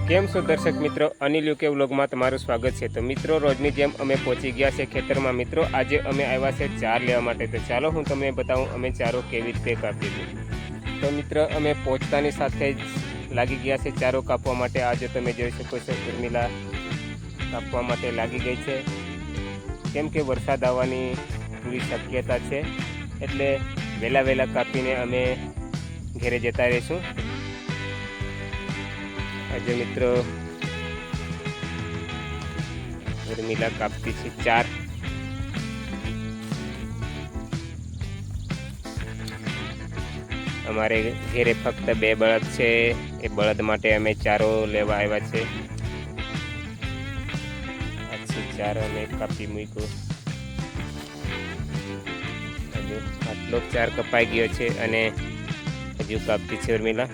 કેમ છો દર્શક મિત્રો, અનિલ યુકે વ્લોગમાં તમારું સ્વાગત છે। તો મિત્રો, રોજની જેમ અમે પહોંચી ગયા છે ખેતરમાં। મિત્રો, આજે અમે આવ્યા છે ચાર લેવા માટે। તો ચાલો હું તમને બતાવું અમે ચારો કેવી રીતે કાપી દીધું। તો મિત્રો, અમે પહોંચતાની સાથે જ લાગી ગયા છે ચારો કાપવા માટે। આજે તમે જોઈ શકો છો ઉર્મિલા કાપવા માટે લાગી ગઈ છે, કેમ કે વરસાદ આવવાની પૂરી શક્યતા છે, એટલે વહેલા કાપીને અમે ઘરે જતા રહીશું। આજે મિત્રો ઉર્મિલા કાપતી છે ચાર। અમારે ઘેરે ફક્ત 2 બળદ છે, એ બળદ માટે અમે ચારો લેવા આવ્યા છે। આછી ચાર અમે કાપી મૂક્યો। હજુ આટલો ચાર કપાઈ ગયો છે અને હજુ કાપતી છે ઉર્મિલા।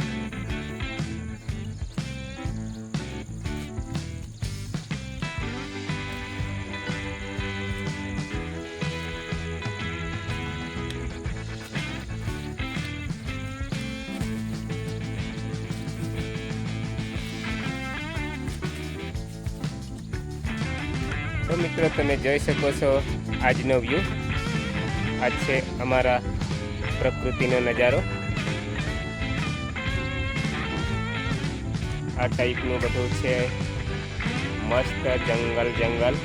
તો મિત્રો, તમે જોઈ શકો છો આજનો વ્યૂ। આજ છે અમારા પ્રકૃતિનો નજારો। આ ટાઈપનું બધું છે, મસ્ત જંગલ।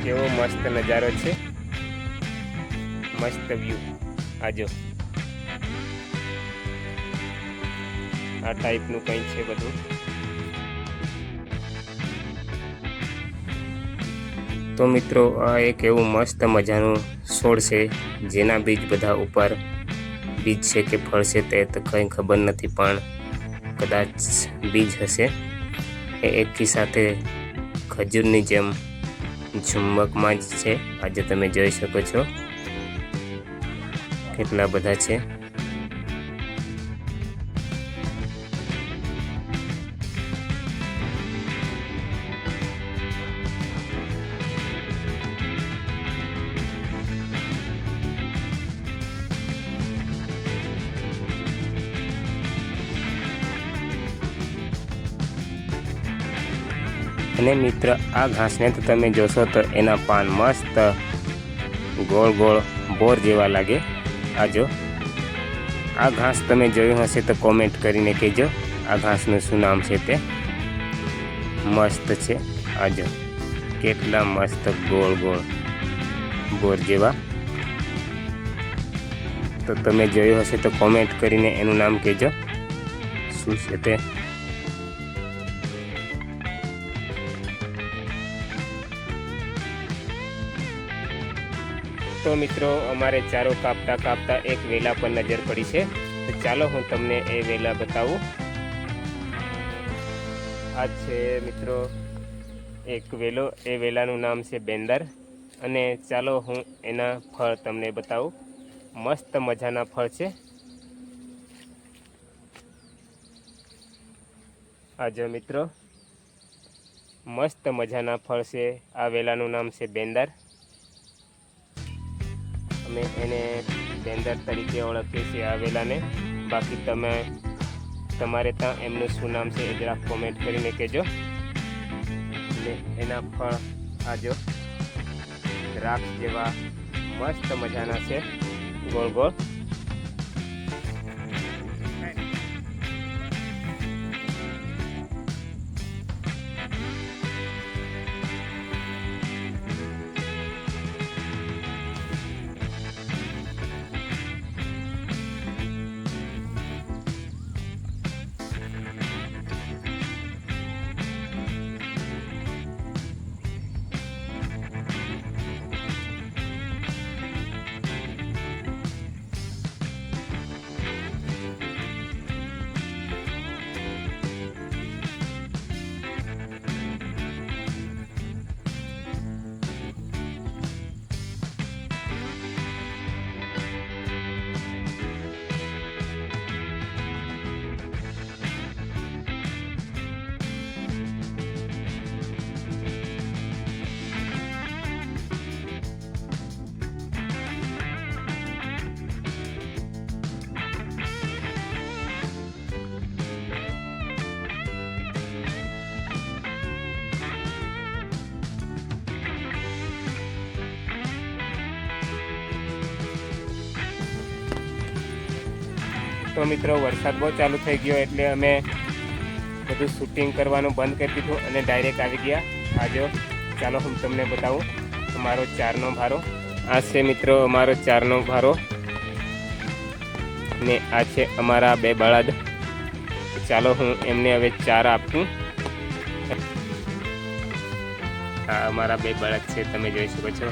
કેવો મસ્ત નજારો છે, મસ્ત વ્યૂ। આજો આ ટાઈપનું કંઈ છે બધું। તો મિત્રો, આ એક એવું મસ્ત મજાનું છોડ છે, જેના બીજ બધા ઉપર બીજ છે કે ફળ છે તે તો કંઈ ખબર નથી, પણ કદાચ બીજ હશે। એ એકી સાથે ખજૂરની જેમ ઝુમ્મકમાં જ છે। આજે તમે જોઈ શકો છો કેટલા બધા છે। અને મિત્ર, આ ઘાસને તો તમે જોશો તો એના પાન મસ્ત ગોળ બોર જેવા લાગે। આજો આ ઘાસ તમે જોયું હશે તો કોમેન્ટ કરીને કહેજો આ ઘાસનું શું નામ છે તે। મસ્ત છે, આજો કેટલા મસ્ત ગોળ બોર જેવા। તો તમે જોયું હશે તો કોમેન્ટ કરીને એનું નામ કહેજો શું છે તે। તો મિત્રો, અમારે ચારો કાપતા એક વેલા પર નજર પડી છે। તો ચાલો હું તમને એ વેલા બતાવું। આ છે મિત્રો એક વેલો, એ વેલાનું નામ છે બેંદર। અને ચાલો હું એના ફળ તમને બતાવું। મસ્ત મજાના ફળ છે। આજો મિત્રો, મસ્ત મજાના ફળ છે। આ વેલાનું નામ છે બેંદર। અમે એને બેંદર તરીકે ઓળખીએ છીએ આ વેલાને। બાકી તમારે ત્યાં એમનું શું નામ છે એ જરા કોમેન્ટ કરીને કહેજો। અને એના ફળ આજો દ્રાક્ષ જેવા મસ્ત મજાના છે, ગોળ। તો મિત્રો વરસાદ બહુ ચાલુ થઈ ગયો એટલે અમે બધું શૂટિંગ કરવાનું બંધ કરી દીધું અને ડાયરેક્ટ આવી ગયા આજો. ચાલો હું તમને બતાવું અમારો ચારનો ભારો. આ છે મિત્રો અમારો ચારનો ભારો ને આ છે અમારા 2 બળદ. ચાલો હું એમને હવે ચાર આપું. આ અમારા 2 બળદ છે, તમે જોઈ શકો છો.